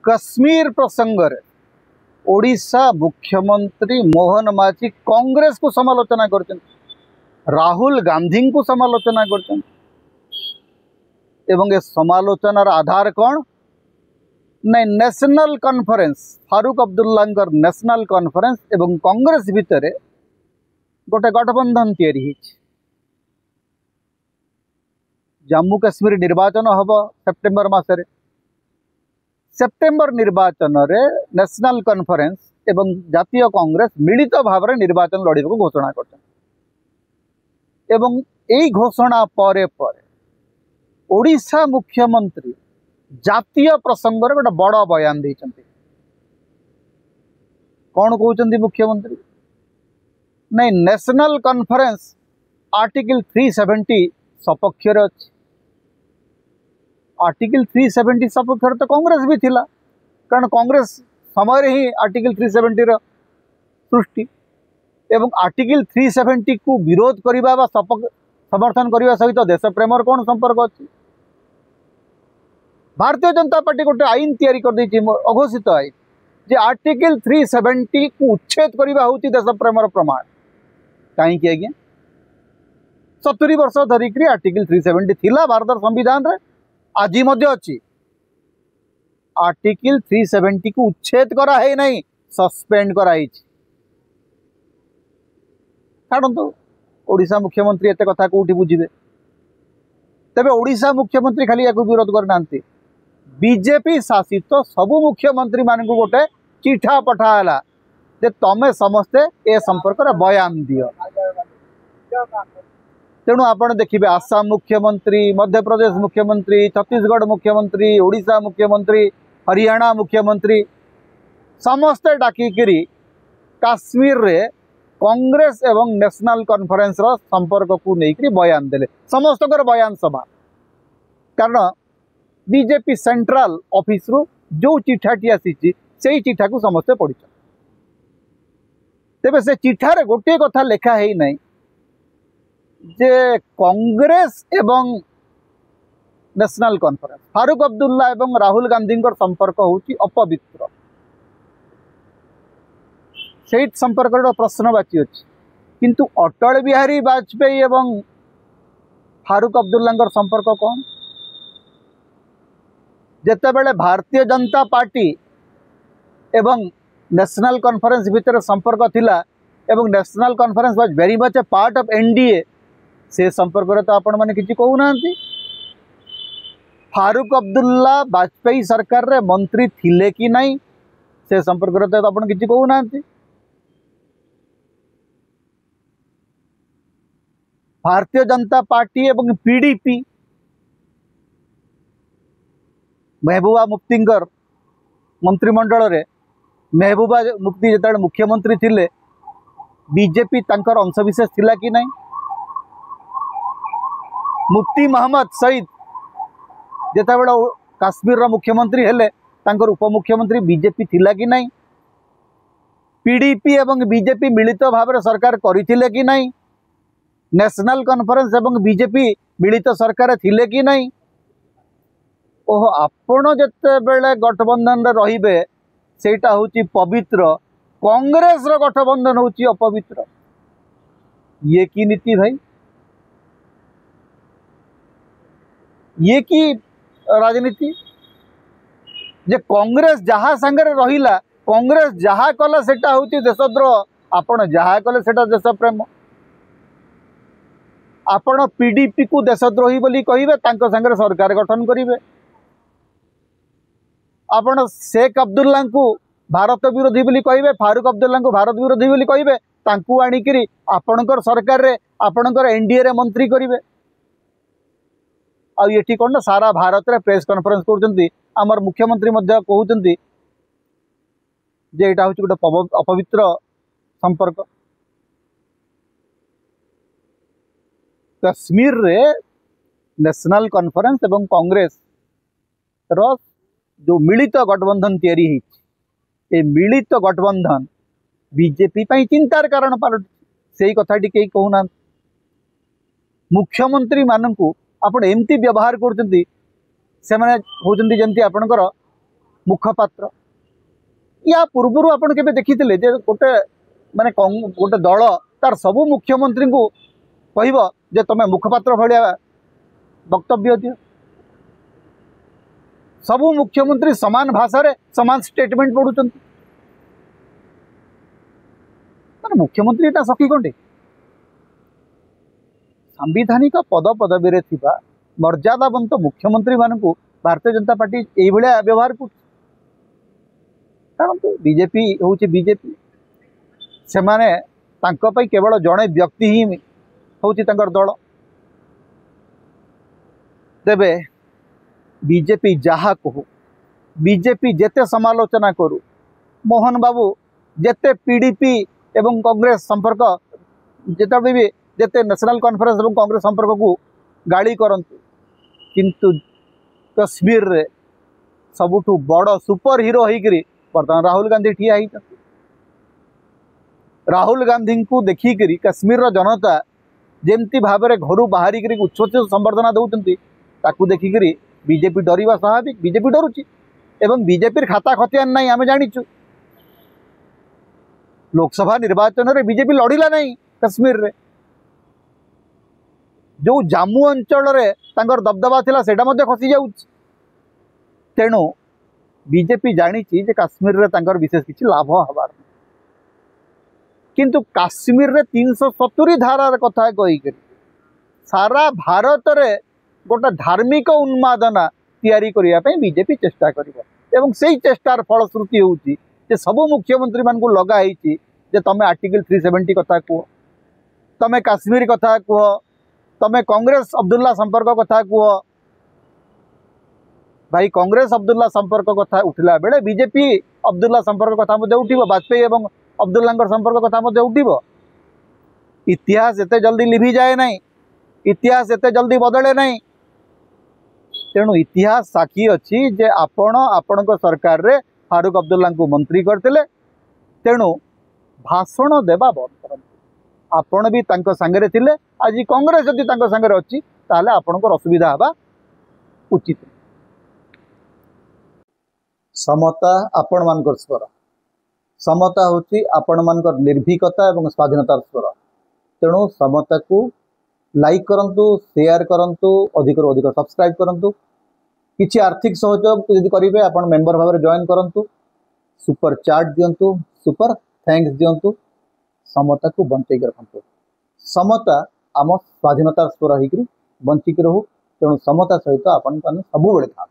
कश्मीर प्रसंग रे ओडिशा मुख्यमंत्री मोहन माझी कांग्रेस को समालोचना कर राहुल गांधी को समालोचना कर समालोचनार आधार कौन नहीं national conference Farooq Abdullah national conference एवं कांग्रेस भितर गोटे गठबंधन तैयारी जम्मू काश्मीर निर्वाचन हम सेप्टेम्बर मासरे सेप्टेम्बर निर्वाचन रे नेशनल कॉन्फ्रेंस एवं जातीय कांग्रेस मिलित भाव में निर्वाचन लड़े घोषणा कर घोषणा परे परे ओडिशा मुख्यमंत्री जातीय प्रसंग रे गोटे बड़ बयान देइछन्ति। कौन कहउछन्ति मुख्यमंत्री नहीं नेशनल कॉन्फ्रेंस आर्टिकल 370 सपक्ष रे अछि। आर्टिकल 370 सपक्ष तो कांग्रेस भी थिला कारण कांग्रेस समय ही आर्टिकल 370 रो सृष्टि एवं आर्टिकल 370 को विरोध करिबा बा समर्थन करने सहित देश प्रेमर कौन संपर्क अच्छी। भारतीय जनता पार्टी गोटे आईन तैयारी कर दी अघोषित आईन जे आर्टिकल 370 को उच्छेद करने हूँ देश प्रेमर प्रमाण कहीं आज्ञा 70 वर्ष धरिक आर्टिकल 370 थिला भारत संविधान रे आज अच्छी। आर्टिकल 370 को उच्छेद करा है नहीं सस्पेंड कराई छाड़ू ओडिशा मुख्यमंत्री एत कथा कौटी बुझे तेरे ओडिशा मुख्यमंत्री खाली या विरोध करना बीजेपी शासित सबू मुख्यमंत्री मान को गोटे चिठा पठाला जे तमें समस्ते ए संपर्क बयान दियो। तेणु आपड़ देखिए आसाम मुख्यमंत्री मध्य प्रदेश मुख्यमंत्री छत्तीसगढ़ मुख्यमंत्री ओडिशा मुख्यमंत्री हरियाणा मुख्यमंत्री समस्ते डाकिकी काश्मीर रे कांग्रेस एवं नेशनल कॉन्फ्रेंस रो संपर्क को लेकर बयान देले समस्त बयान सभा कारण बीजेपी सेंट्रल ऑफिस रु जो चिठाटी आसी से चिठा को समस्ते पढ़ी तेबे से चिठार गोटे कथा लेखा है नहीं जे कांग्रेस एवं नेशनल कॉन्फ्रेंस फारूक अब्दुल्ला एवं राहुल गांधी संपर्क होची अपवित्र से संपर्क प्रश्नवाची अच्छी किंतु अटल बिहारी वाजपेयी एवं फारूक अब्दुल्ला संपर्क कौन जेतेबेले भारतीय जनता पार्टी एवं नेशनल कॉन्फ्रेंस भितर संपर्क थिला एवं national conference was very much A part of NDA से संपर्क रे तो आपण माने किछि कहू नांती। फारूक अब्दुल्ला वाजपेयी सरकार रे मंत्री थिले कि नहीं से संपर्क रे तो आपण किछि कहू नांती। भारतीय जनता पार्टी एवं पीडीपी महबूबा मुफ्तींकर मंत्रिमंडल रे महबूबा मुफ्ती जो मुख्यमंत्री थिले बीजेपी तांकर अंशविशेष थिला कि नहीं। मुफ्ती मोहम्मद सईद जेतेबेले काश्मीर रो मुख्यमंत्री हेले तांकर उपमुख्यमंत्री बीजेपी थिला कि नहीं। पीडीपी एवं बीजेपी मिलित भाव में सरकार करथिले कि नहीं। नेशनल कॉन्फ्रेंस एवं बीजेपी मिलित सरकार थिले कि नहीं। ओहो आपण जेतेबेले गठबंधन रहिबे सेटा होची पवित्र कांग्रेस रो गठबंधन होची अपवित्र ये की नीति भाई ये की राजनीति जे कांग्रेस जहाँ संगे रहिला कांग्रेस जहाँ कला सेटा होची देशद्रोह आपण जहाँ कले सेटा देश प्रेम आपण पीडीपी को देशद्रोही बोली कहिबे तांको संगे सरकार गठन करिवे। आपण शेख अब्दुल्ला को भारत विरोधी बोली कहिबे फारूक अब्दुल्ला को भारत विरोधी बोली कहिबे तांकू आनिकरी आपणकर सरकार रे आपणकर एनडीए रे मंत्री करिवे। आ ये कौन ना सारा भारत रे प्रेस कॉन्फ्रेंस करछंती हमर मुख्यमंत्री मध्य कहउछंती जे एटा होची गोटे अपवित्र संपर्क। कश्मीर रे नेशनल कॉन्फ्रेंस एवं कांग्रेस रो जो मिलित गठबंधन तैयारी है मिलित गठबंधन बीजेपी पाई चिंतार कारण पलट से कथाटी कहीं कहूना। मुख्यमंत्री मानू आपण एमती व्यवहार कर जमती आपणकर मुखपात्र या पूर्व आपण केबे देखिथिले जे गोटे माने गोटे दल तार सबु मुख्यमंत्री को कहब जे तमे मुखपात्र भाया वक्तव्य दियो सबु मुख्यमंत्री समान भाषा रे समान स्टेटमेंट पढ़ुं मुख्यमंत्री एटा सखी कंटे सांविधानिक पद पदवी रे थिबा मर्यादावंत मुख्यमंत्री मानकु भारतीय जनता पार्टी यही भाया व्यवहार कर कारण बीजेपी हूँ बीजेपी से माने केवल जड़े व्यक्ति ही हूँ दल तेबे बीजेपी जहा कहू बीजेपी जेते समालोचना करू मोहन बाबू जेते पीडीपी एवं कांग्रेस संपर्क जिते भी जेते नेशनल कॉन्फ्रेंस एवं कांग्रेस संपर्क को गाड़ी करंतु किंतु कश्मीर रे सबुठु बड़ सुपर हीरो होकर बर्तमान राहुल गांधी ठिया ही राहुल गांधी को देखिक कश्मीर रो जनता जेमती भाव में घर बाहर उच्च संबर्धना दौरान ताकू देखिक बीजेपी डरवा स्वाभाविक बीजेपी डरुची एवं बीजेपी खाता खतियान नहीं आम जाचु लोकसभा निर्वाचन में बीजेपी लड़िला नहीं कश्मीर रे जो जम्मू अंचल दबदबा थिला सेटा मध्य खसी जाऊ तेणु बीजेपी जानी जे काश्मीर रे तांकर विशेष किसी लाभ हबार किंतु काश्मीर रे 370 धारार कथा कही सारा भारत रे गोटे धार्मिक उन्मादना तैयारी करने बीजेपी चेष्टा कर चेष्टार फलश्रुति होची सबु मुख्यमंत्री मान को लगाई तमें आर्टिकल 370 कथा कह तमें काश्मीर कथा कह तमें कांग्रेस अब्दुल्ला संपर्क कथा कह भाई कांग्रेस अब्दुल्ला संपर्क कथा उठला बेले बीजेपी अब्दुल्ला संपर्क कथा उठिबो वाजपेयी एवं अब्दुल्ला संपर्क कथा उठिबो इतिहास एते जल्दी लिभि जाए नहीं इतिहास एते जल्दी बदले नहीं तेणु इतिहास साक्षी अच्छी जे आपण सरकार रे फारूक अब्दुल्ला को मंत्री करते तेणु भाषण देवा बंद कर आपण भी तांको संगे थिले आज कांग्रेस जदि तांको संगे अच्छी ताले आपणकर असुविधा हवा उचित समता आपण मानकर स्वर समता होची आपण मानकर निर्भीकता एवं स्वाधीनतार स्वर तेणु समता को लाइक करंतु शेयर करंतु अधिक अधिक सब्सक्राइब करंतु किछि आर्थिक सहयोग यदि करेंगे आपण मेंबर भाव में जॉइन करंतु सुपर चार्ट दियंतु सुपर थैंक्स दियंतु समता को बंचेक रखंतु समता आम स्वाधीनतार स्वर होकर बंचिक रहू तेणु समता सहित आपण सब बेले था।